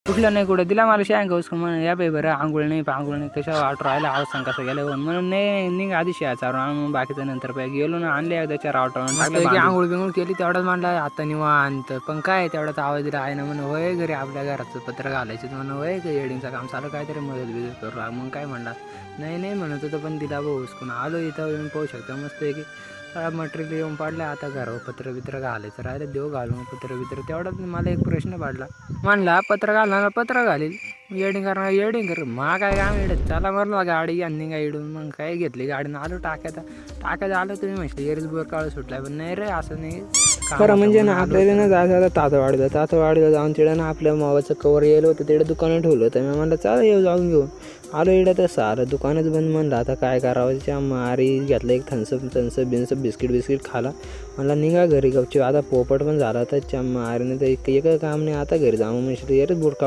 उठलं नाही कुठं दिला मला शेंगा उसकून म्हणून या बाई बरं आंघोळ नाही कशा वाट राहिला आवाज सांग कसं गेलं म्हणून नाही निघ आधी शेळा चारून आणून बाकीचं नंतर पाय गेलो ना आणले एकदाच्या रावटावून टाकलं आंघोळ बिंघोळ केली तेवढाच म्हणला आता निवांत पण काय तेवढाच आवाज दिला आहे ना म्हणून होय घरी आपल्या घराचं पत्र घालायचं म्हणून होय येडिंगचं काम चालू काहीतरी मदत बिदत करू लाग मग काय म्हणला नाही म्हणत होतं पण दिला भाऊ उसकून आलो इथं येऊन पाहू शकतो मस्त आहे की सगळा मटेरियल येऊन पाडलं आता घरावर पत्र बित्र घालायचं राहिलं देऊ घालून पत्र बित्र तेवढाच मला एक प्रश्न पडला म्हणला पत्र घालणार पत्र घालील येडिंग करणार येडिंग कर मा काय काम येडत त्याला म्हणलं गाडी आणली काय इडून मग काय घेतली गाडीनं आलो टाकायचं आलो तुम्ही म्हटलं एरीच बोर काळ सुटला पण नाही रे असं नाही खरं म्हणजे ना आपल्याला ना जायचं तातवाडीला जाऊन तिकडे ना आपल्या मोबाईलचं कवर येलं होतं तिकडे दुकानं ठेवलं होतं मी म्हणलं चाल येऊ जाऊन घेऊन आलो इकडे तसं आलं दुकानच बंद म्हणलं आता काय करावं मारी घेतलं एक थन्सअप बिस्किट खाला मला निघा घरी गपची आता पोपट पण झाला तर मारीने तर एक काम नाही आता घरी जाऊन म्हणजे एरच बुडकावून